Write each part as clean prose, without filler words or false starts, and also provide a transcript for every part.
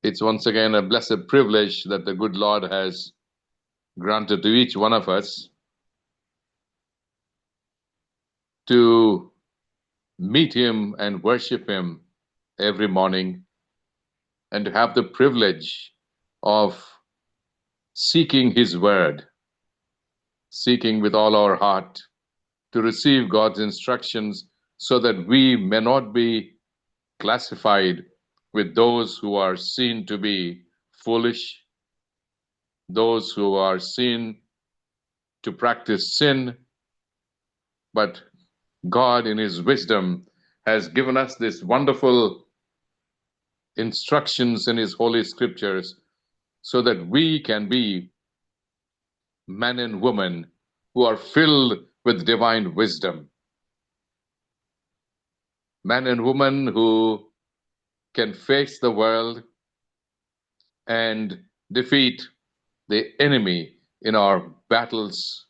It's once again a blessed privilege that the good Lord has granted to each one of us to meet Him and worship Him every morning, and to have the privilege of seeking His Word, seeking with all our heart to receive God's instructions so that we may not be classified with those who are seen to be foolish, those who are seen to practice sin, but God, in His wisdom, has given us this wonderful instructions in His Holy Scriptures so that we can be men and women who are filled with divine wisdom, men and women who can face the world and defeat the enemy in our battles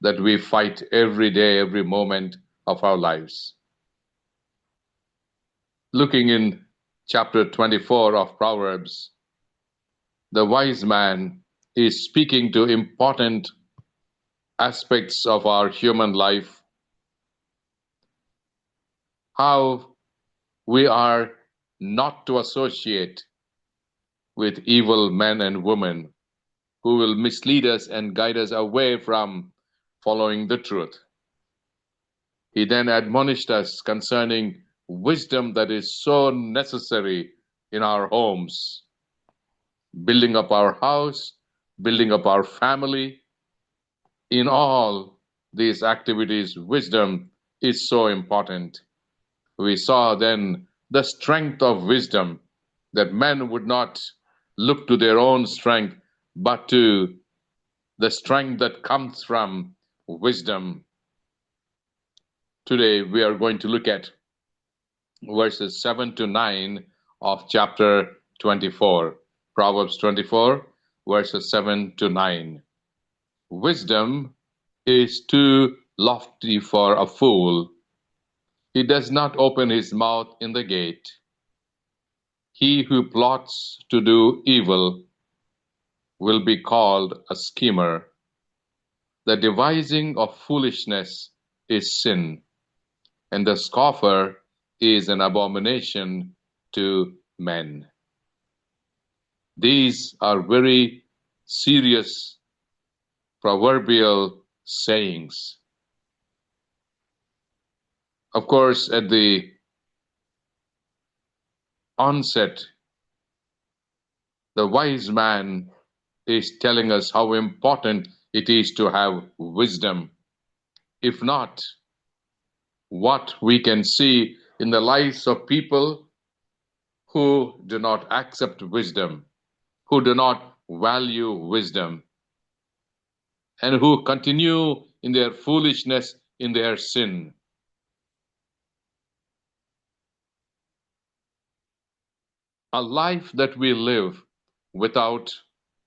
that we fight every day, every moment of our lives. Looking in chapter 24 of Proverbs, the wise man is speaking to important aspects of our human life, how we are not to associate with evil men and women who will mislead us and guide us away from following the truth. He then admonished us concerning wisdom that is so necessary in our homes, building up our house, building up our family. In all these activities, wisdom is so important. We saw then the strength of wisdom, that men would not look to their own strength, but to the strength that comes from wisdom. Today we are going to look at verses 7 to 9 of chapter 24. Proverbs 24, verses 7 to 9. Wisdom is too lofty for a fool. He does not open his mouth in the gate. He who plots to do evil will be called a schemer. The devising of foolishness is sin, and the scoffer is an abomination to men. These are very serious proverbial sayings. Of course, at the onset, the wise man is telling us how important it is to have wisdom. If not, what we can see in the lives of people who do not accept wisdom, who do not value wisdom, and who continue in their foolishness, in their sin. A life that we live without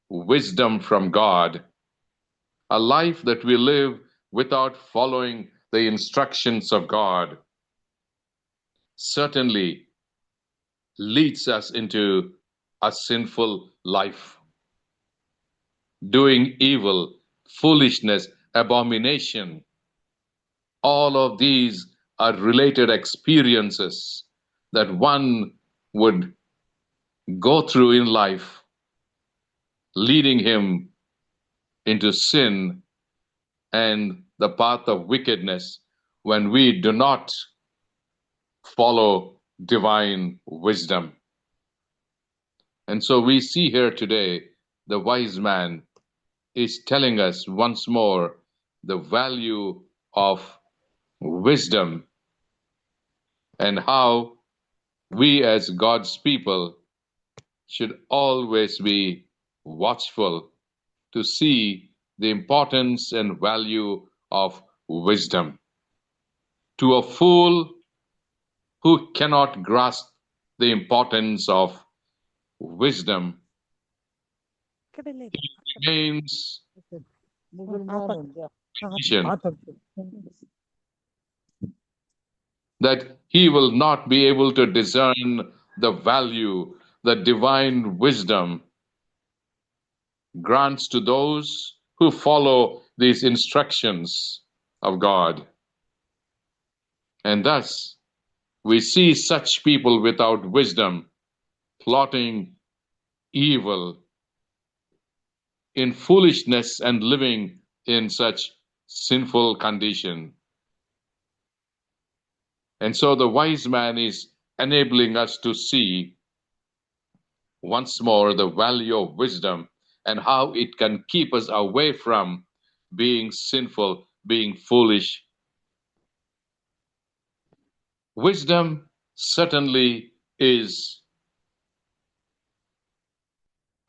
wisdom from God, a life that we live without following the instructions of God, certainly leads us into a sinful life, doing evil, foolishness, abomination. All of these are related experiences that one would go through in life, leading him into sin and the path of wickedness when we do not follow divine wisdom. And so we see here today the wise man is telling us once more the value of wisdom and how we as God's people should always be watchful to see the importance and value of wisdom. To a fool who cannot grasp the importance of wisdom, he remains that he will not be able to discern the value the divine wisdom grants to those who follow these instructions of God. And thus, we see such people without wisdom plotting evil in foolishness and living in such sinful condition. And so the wise man is enabling us to see once more the value of wisdom and how it can keep us away from being sinful, being foolish. Wisdom certainly is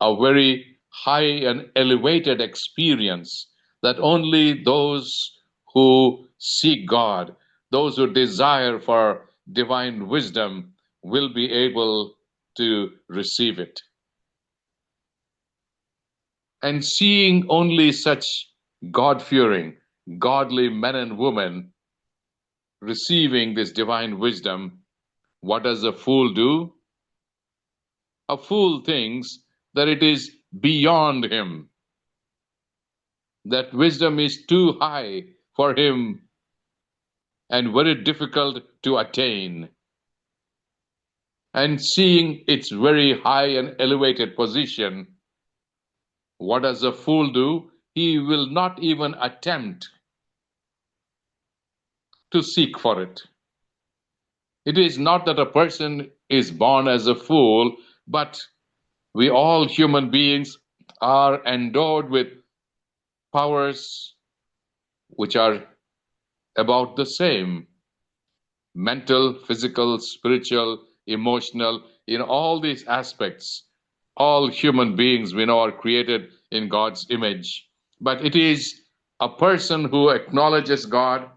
a very high and elevated experience that only those who seek God, those who desire for divine wisdom, will be able to receive it. And seeing only such God fearing, godly men and women receiving this divine wisdom, what does a fool do? A fool thinks that it is beyond him, that wisdom is too high for him and very difficult to attain. And seeing its very high and elevated position, what does a fool do? He will not even attempt to seek for it. It is not that a person is born as a fool, but we all human beings are endowed with powers which are about the same: mental, physical, spiritual, emotional. In all these aspects, all human beings we know are created in God's image. But it is a person who acknowledges God,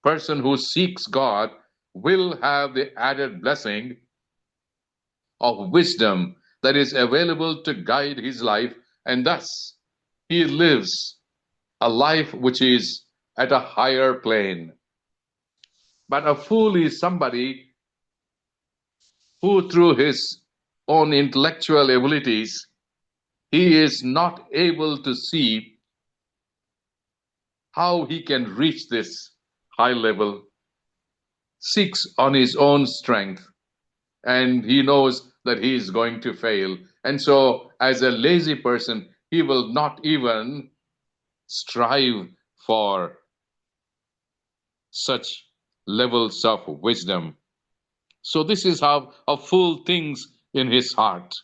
person who seeks God, will have the added blessing of wisdom that is available to guide his life, and thus he lives a life which is at a higher plane. But a fool is somebody who, through his own intellectual abilities, he is not able to see how he can reach this high level, seeks on his own strength, and he knows that he is going to fail. And so, as a lazy person, he will not even strive for such levels of wisdom. So, this is how a fool thinks in his heart.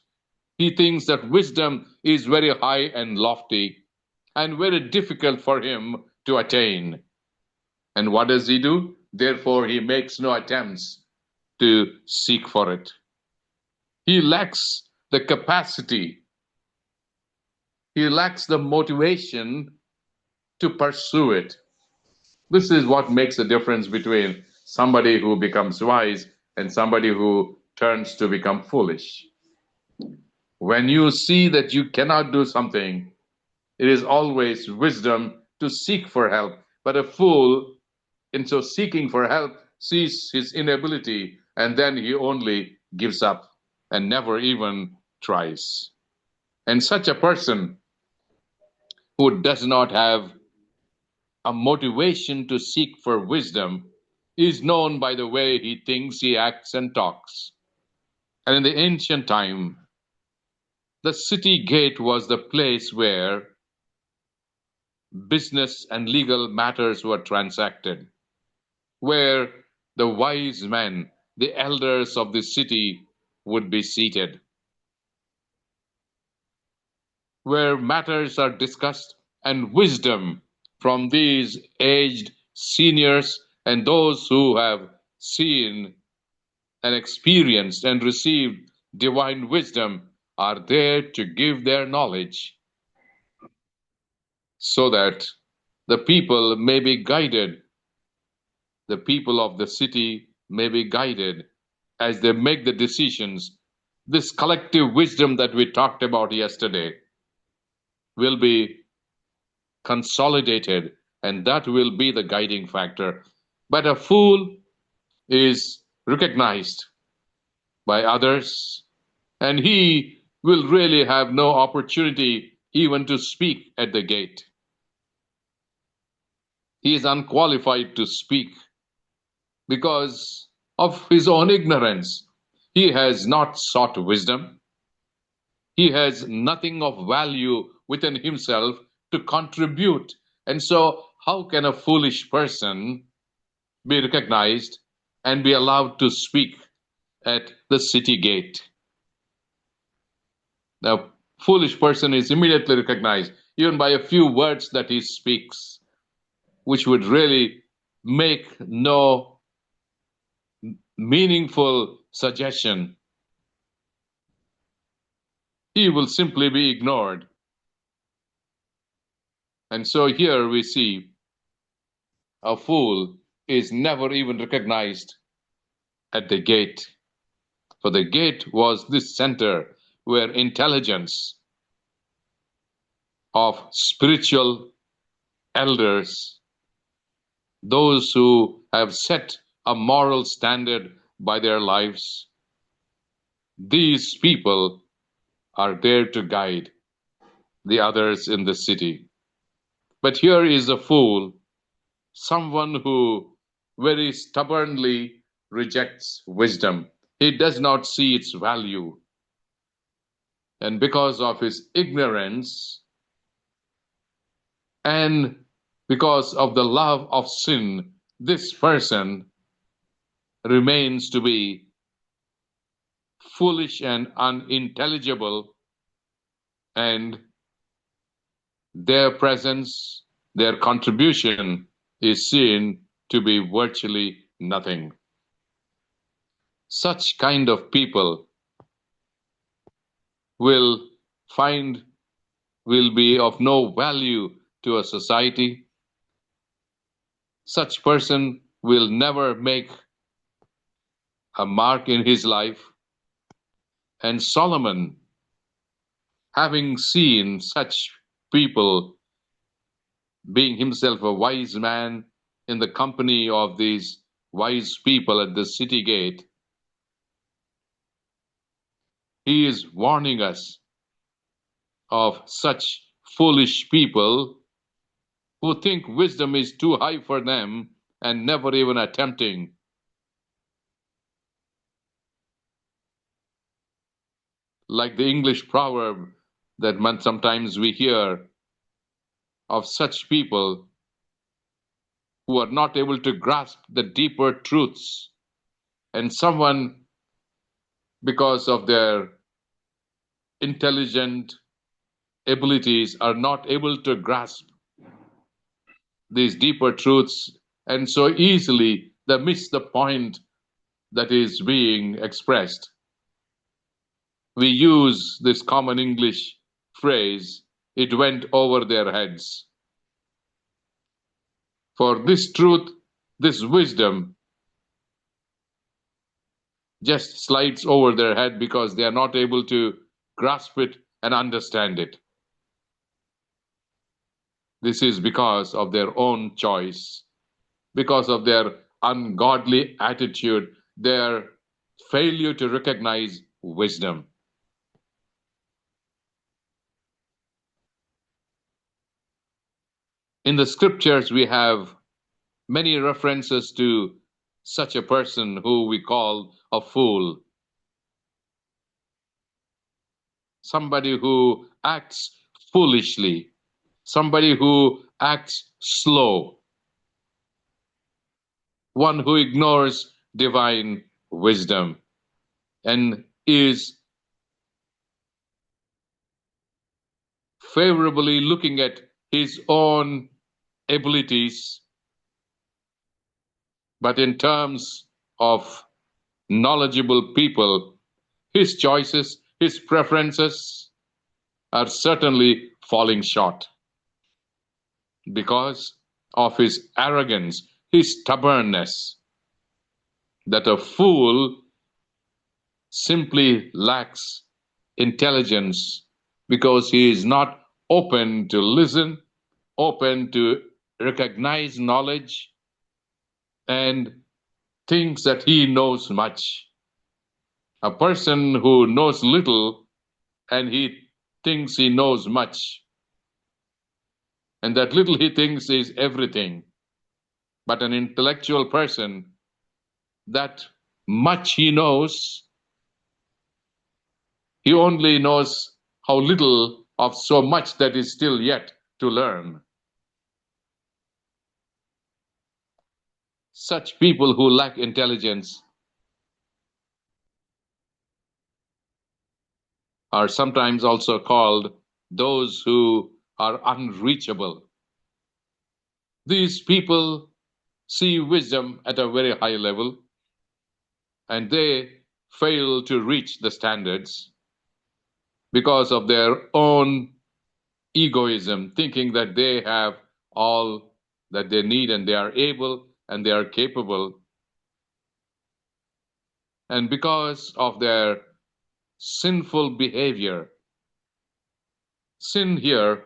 He thinks that wisdom is very high and lofty and very difficult for him to attain. And what does he do? Therefore, he makes no attempts to seek for it. He lacks the capacity, he lacks the motivation to pursue it. This is what makes the difference between somebody who becomes wise and somebody who turns to become foolish. When you see that you cannot do something, it is always wisdom to seek for help. But a fool, in so seeking for help, sees his inability and then he only gives up and never even tries. And such a person who does not have a motivation to seek for wisdom is known by the way he thinks, he acts, and talks. And in the ancient time, the city gate was the place where business and legal matters were transacted, where the wise men, the elders of the city, would be seated, where matters are discussed and wisdom from these aged seniors and those who have seen and experienced and received divine wisdom are there to give their knowledge so that the people may be guided, the people of the city may be guided as they make the decisions. This collective wisdom that we talked about yesterday will be consolidated, and that will be the guiding factor. But a fool is recognized by others and he will really have no opportunity even to speak at the gate. He is unqualified to speak because of his own ignorance. He has not sought wisdom. He has nothing of value within himself to contribute. And so, how can a foolish person be recognized and be allowed to speak at the city gate? The foolish person is immediately recognized, even by a few words that he speaks, which would really make no meaningful suggestion. He will simply be ignored. And so here we see a fool is never even recognized at the gate. For the gate was this center where intelligence of spiritual elders, those who have set a moral standard by their lives, these people are there to guide the others in the city. But here is a fool, someone who very stubbornly rejects wisdom. He does not see its value. And because of his ignorance and because of the love of sin, this person remains to be foolish and unintelligible, and their presence, their contribution is seen to be virtually nothing. Such kind of people will find will be of no value to a society. Such person will never make a mark in his life. And Solomon, having seen such people, being himself a wise man in the company of these wise people at the city gate, he is warning us of such foolish people who think wisdom is too high for them and never even attempting. Like the English proverb that sometimes we hear of such people who are not able to grasp the deeper truths, and someone, because of their intelligent abilities, are not able to grasp these deeper truths, and so easily they miss the point that is being expressed. We use this common English phrase, it went over their heads. For this truth, this wisdom just slides over their head because they are not able to grasp it and understand it. This is because of their own choice, because of their ungodly attitude, their failure to recognize wisdom. In the scriptures, we have many references to such a person who we call a fool, somebody who acts foolishly, somebody who acts slow, one who ignores divine wisdom and is favorably looking at his own abilities, but in terms of knowledgeable people, his choices, his preferences are certainly falling short because of his arrogance, his stubbornness, that a fool simply lacks intelligence because he is not open to listen, open to recognize knowledge, and thinks that he knows much A person who knows little and he thinks he knows much, and that little he thinks is everything. But an intellectual person, that much he knows, he only knows how little of so much that is still yet to learn. Such people who lack intelligence are sometimes also called those who are unreachable. These people see wisdom at a very high level, and they fail to reach the standards because of their own egoism, thinking that they have all that they need and they are able and they are capable. And because of their sinful behavior, sin here,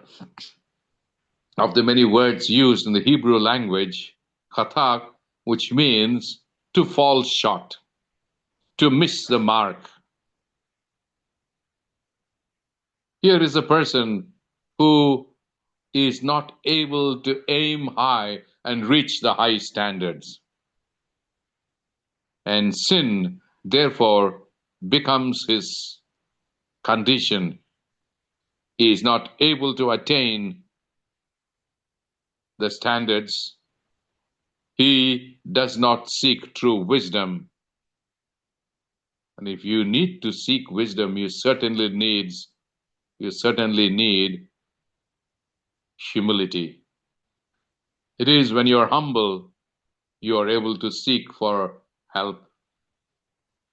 of the many words used in the Hebrew language, khatak, which means to fall short, to miss the mark. Here is a person who is not able to aim high and reach the high standards. And sin, therefore, becomes his condition. He is not able to attain the standards. He does not seek true wisdom. And if you need to seek wisdom, you certainly need humility. It is when you're humble, you are able to seek for help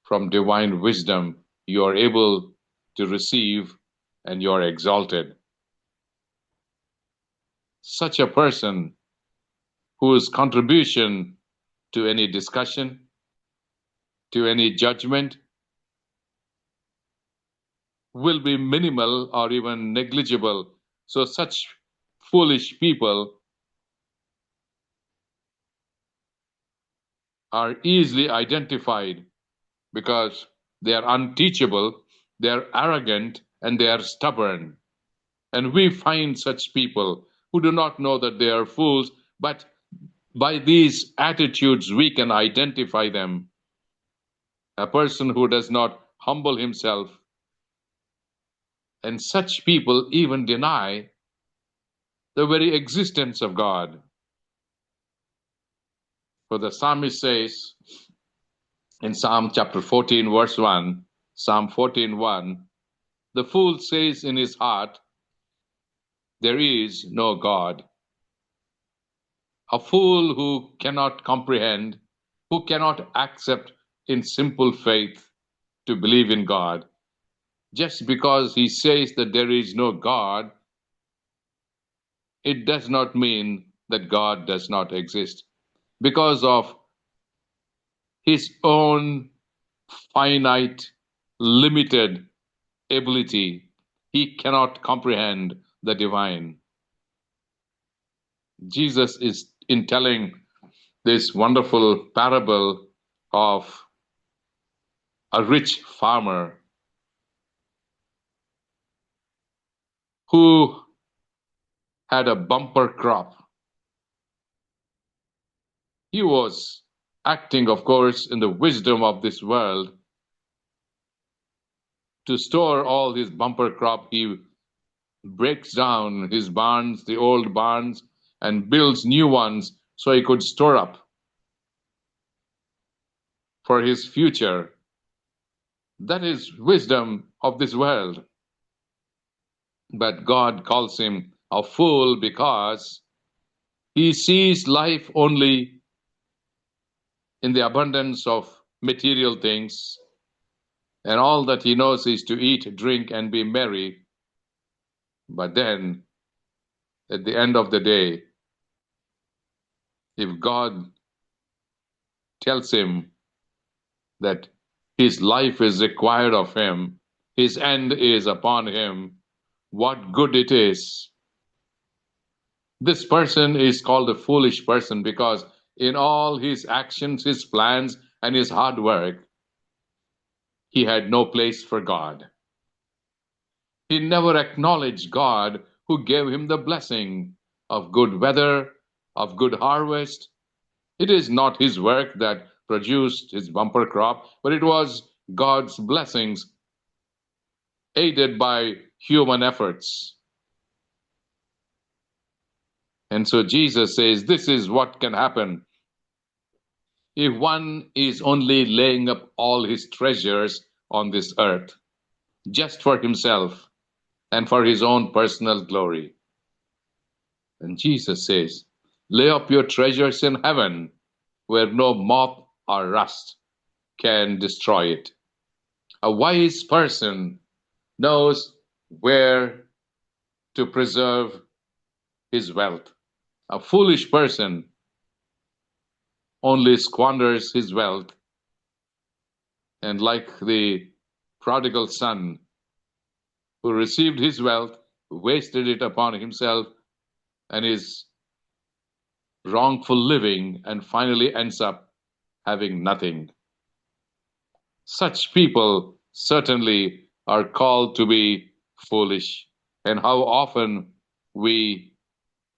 from divine wisdom. You are able to receive and you are exalted. Such a person whose contribution to any discussion, to any judgment, will be minimal or even negligible. So such foolish people are easily identified because they are unteachable, they are arrogant, and they are stubborn. And we find such people who do not know that they are fools, but by these attitudes we can identify them. A person who does not humble himself, and such people even deny the very existence of God. For the psalmist says in Psalm chapter 14, verse 1, Psalm 14:1, the fool says in his heart, there is no God. A fool who cannot comprehend, who cannot accept in simple faith to believe in God. Just because he says that there is no God, it does not mean that God does not exist. Because of his own finite, limited ability, he cannot comprehend the divine. Jesus is in telling this wonderful parable of a rich farmer who had a bumper crop. He was acting, of course, in the wisdom of this world. To store all his bumper crop, he breaks down his barns, the old barns, and builds new ones so he could store up for his future. That is wisdom of this world. But God calls him a fool because he sees life only in the abundance of material things, and all that he knows is to eat, drink, and be merry. But then, at the end of the day, if God tells him that his life is required of him, his end is upon him, what good it is. This person is called a foolish person because in all his actions, his plans, and his hard work, he had no place for God. He never acknowledged God who gave him the blessing of good weather, of good harvest. It is not his work that produced his bumper crop, but it was God's blessings aided by human efforts. And so Jesus says this is what can happen if one is only laying up all his treasures on this earth just for himself and for his own personal glory. And Jesus says, lay up your treasures in heaven where no moth or rust can destroy it. A wise person knows where to preserve his wealth. A foolish person only squanders his wealth, and like the prodigal son who received his wealth, wasted it upon himself and his wrongful living, and finally ends up having nothing. Such people certainly are called to be foolish. And how often we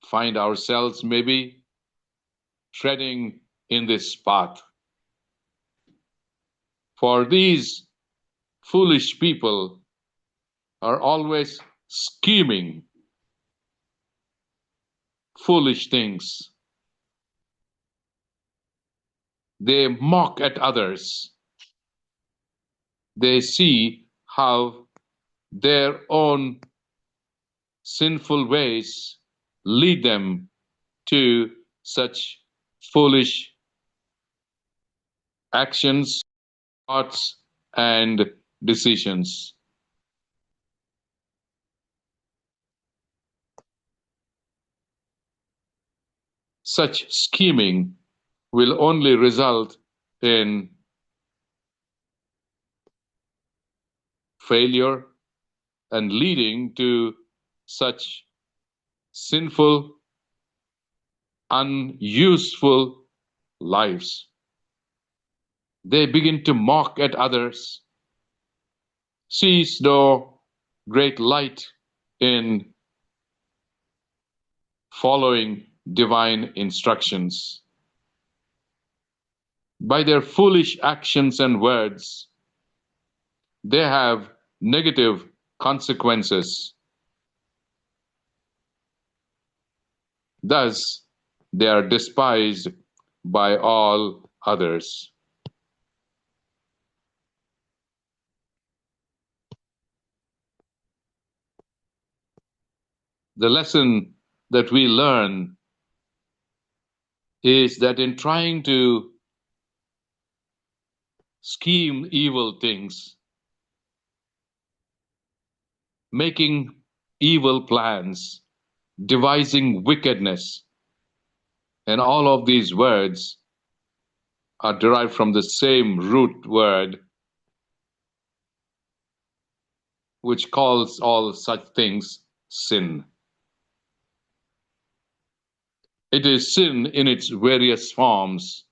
find ourselves maybe treading in this path. For these foolish people are always scheming foolish things. They mock at others. They see how their own sinful ways lead them to such foolish actions, thoughts, and decisions. Such scheming will only result in failure and leading to such sinful, unuseful lives. They begin to mock at others, sees no great light in following divine instructions. By their foolish actions and words, they have negative consequences. Thus, they are despised by all others. The lesson that we learn is that in trying to scheme evil things, making evil plans, devising wickedness, and all of these words are derived from the same root word, which calls all such things sin. It is sin in its various forms.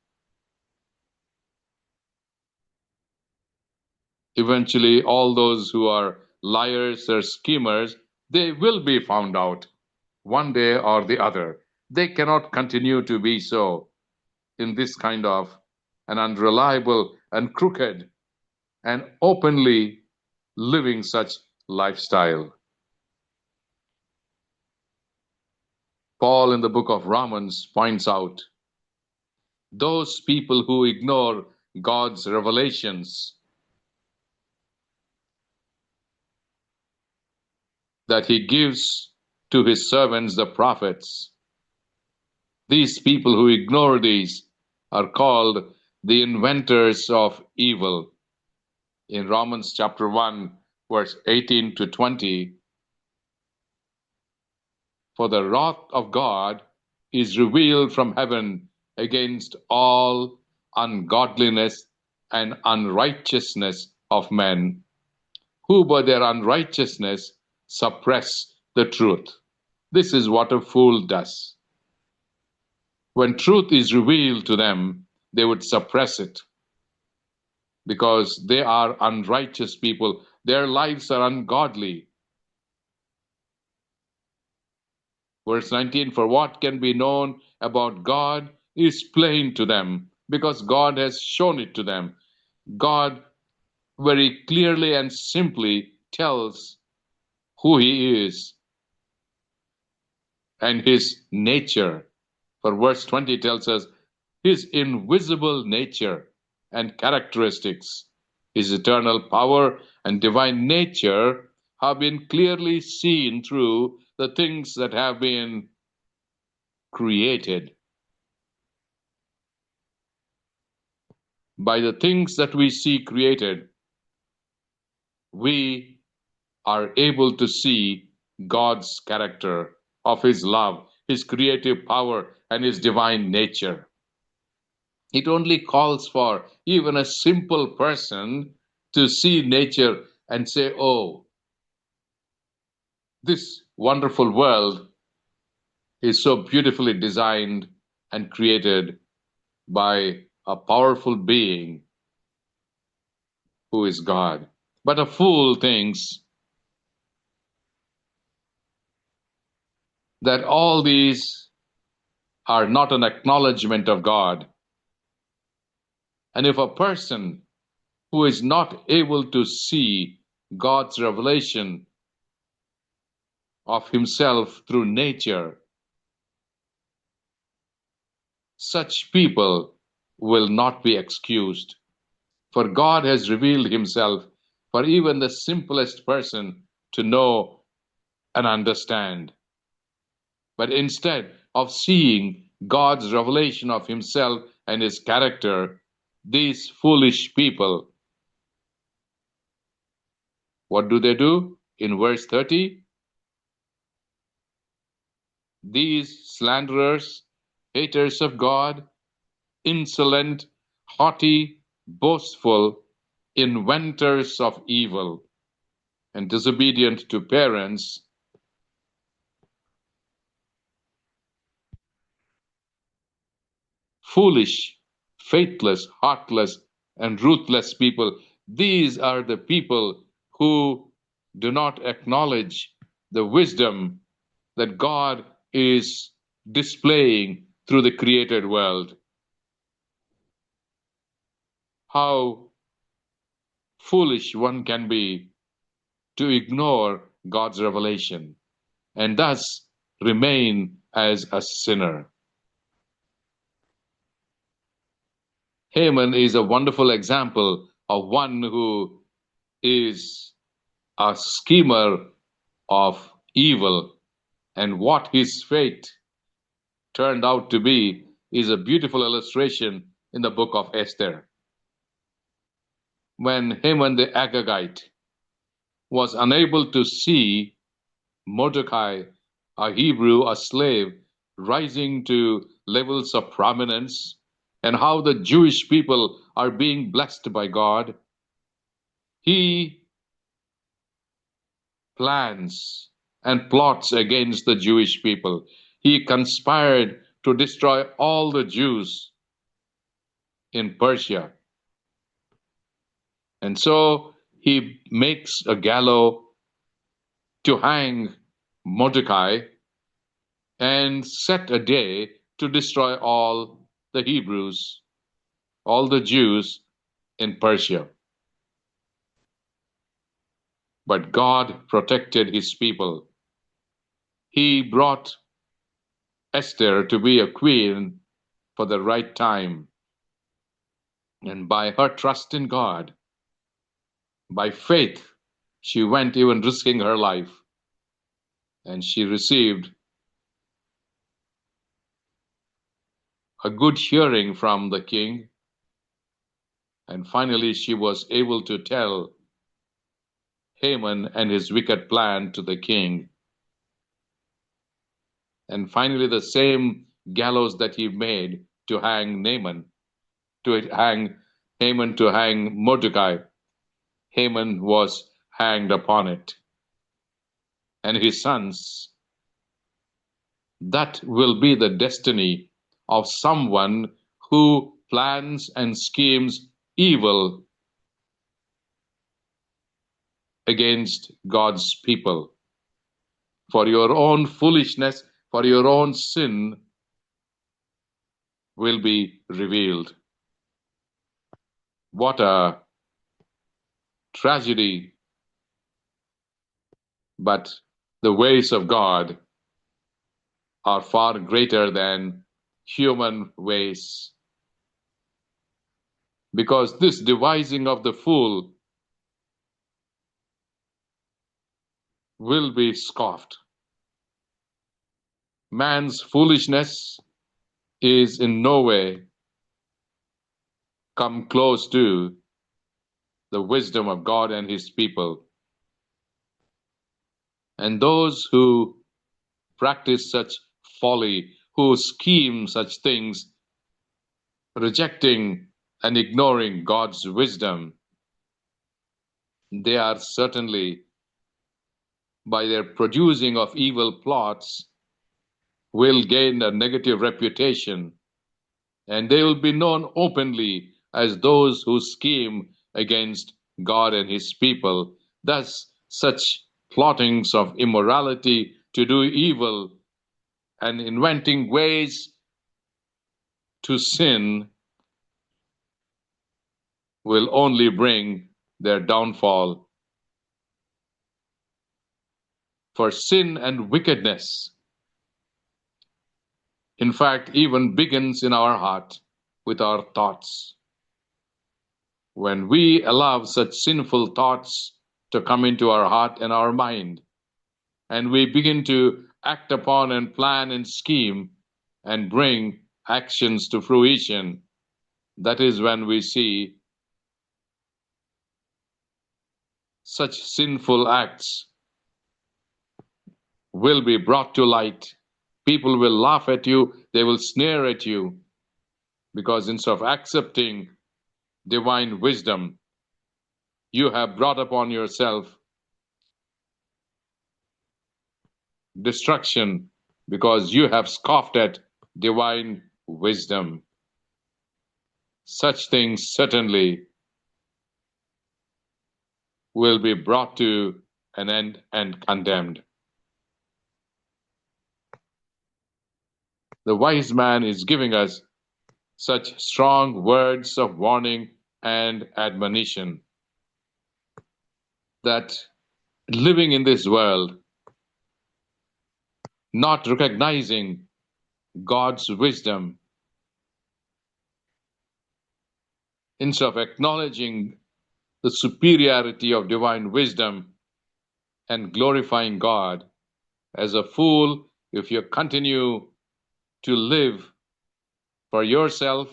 Eventually, all those who are liars or schemers, they will be found out one day or the other. They cannot continue to be so in this kind of an unreliable and crooked and openly living such lifestyle. Paul in the book of Romans points out those people who ignore God's revelations that he gives to his servants, the prophets. These people who ignore these are called the inventors of evil. In Romans chapter 1, verse 18 to 20, for the wrath of God is revealed from heaven against all ungodliness and unrighteousness of men, who by their unrighteousness suppress the truth. This is what a fool does. When truth is revealed to them, they would suppress it. because they are unrighteous people. Their lives are ungodly. Verse 19, for what can be known about God is plain to them, because God has shown it to them. God very clearly and simply tells who He is and His nature. For verse 20 tells us His invisible nature and characteristics, His eternal power and divine nature have been clearly seen through the things that have been created. By the things that we see created, we are able to see God's character of His love, His creative power, and His divine nature. It only calls for even a simple person to see nature and say, oh, this wonderful world is so beautifully designed and created by a powerful being who is God. But a fool thinks that all these are not an acknowledgement of God. And if a person who is not able to see God's revelation of Himself through nature, such people will not be excused. For God has revealed Himself for even the simplest person to know and understand. But instead of seeing God's revelation of Himself and His character, these foolish people, what do? In verse 30, these slanderers, haters of God, insolent, haughty, boastful, inventors of evil, and disobedient to parents, foolish, faithless, heartless, and ruthless people. These are the people who do not acknowledge the wisdom that God is displaying through the created world. How foolish one can be to ignore God's revelation and thus remain as a sinner. Haman is a wonderful example of one who is a schemer of evil, and what his fate turned out to be is a beautiful illustration in the book of Esther. When Haman the Agagite was unable to see Mordecai, a Hebrew, a slave, rising to levels of prominence, and how the Jewish people are being blessed by God, he plans and plots against the Jewish people. He conspired to destroy all the Jews in Persia. And so he makes a gallows to hang Mordecai and set a day to destroy all the Hebrews, all the Jews in Persia. But God protected His people. He brought Esther to be a queen for the right time. And by her trust in God, by faith, she went even risking her life. And she received a good hearing from the king. And finally, she was able to tell Haman and his wicked plan to the king. And finally, the same gallows that he made to hang Haman to hang Mordecai, Haman was hanged upon it. And his sons, that will be the destiny of someone who plans and schemes evil against God's people. For your own foolishness, for your own sin will be revealed. What a tragedy! But the ways of God are far greater than human ways. Because this devising of the fool will be scoffed. Man's foolishness is in no way come close to the wisdom of God and his people. And those who practice such folly, who scheme such things, rejecting and ignoring God's wisdom, they are certainly, by their producing of evil plots, will gain a negative reputation, and they will be known openly as those who scheme against God and his people. Thus, such plottings of immorality to do evil and inventing ways to sin will only bring their downfall. For sin and wickedness, in fact, even begins in our heart with our thoughts. When we allow such sinful thoughts to come into our heart and our mind, and we begin to act upon and plan and scheme and bring actions to fruition, that is when we see such sinful acts will be brought to light. People will laugh at you, they will sneer at you, because instead of accepting divine wisdom, you have brought upon yourself destruction, because you have scoffed at divine wisdom. Such things certainly will be brought to an end and condemned. The wise man is giving us such strong words of warning and admonition that living in this world, not recognizing God's wisdom, instead of acknowledging the superiority of divine wisdom and glorifying God, as a fool, if you continue to live for yourself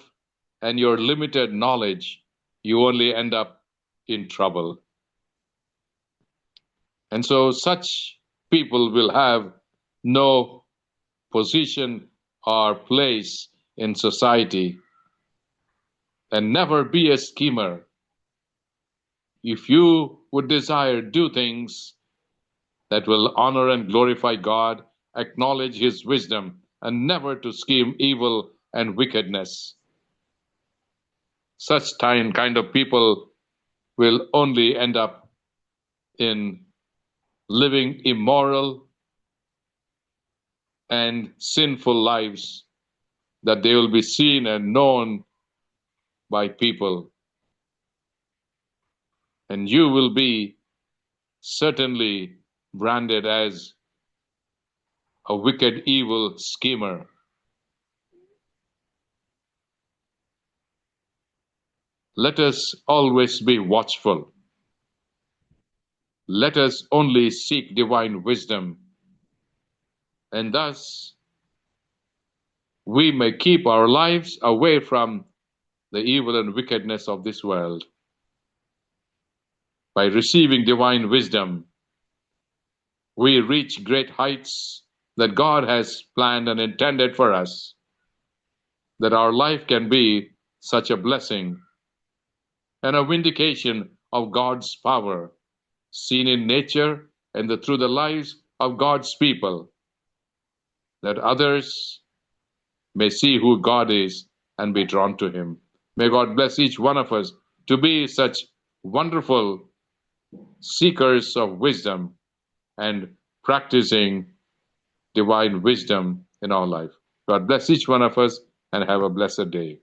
and your limited knowledge, you only end up in trouble. And so such people will have no position or place in society, and never be a schemer. If you would desire do things that will honor and glorify God, acknowledge his wisdom, and never to scheme evil and wickedness, such kind of people will only end up in living immoral and sinful lives, that they will be seen and known by people. And you will be certainly branded as a wicked, evil schemer. Let us always be watchful. Let us only seek divine wisdom, and thus we may keep our lives away from the evil and wickedness of this world. By receiving divine wisdom, we reach great heights that God has planned and intended for us, that our life can be such a blessing and a vindication of God's power, seen in nature and through the lives of God's people, that others may see who God is and be drawn to him. May God bless each one of us to be such wonderful seekers of wisdom, and practicing divine wisdom in our life. God bless each one of us and have a blessed day.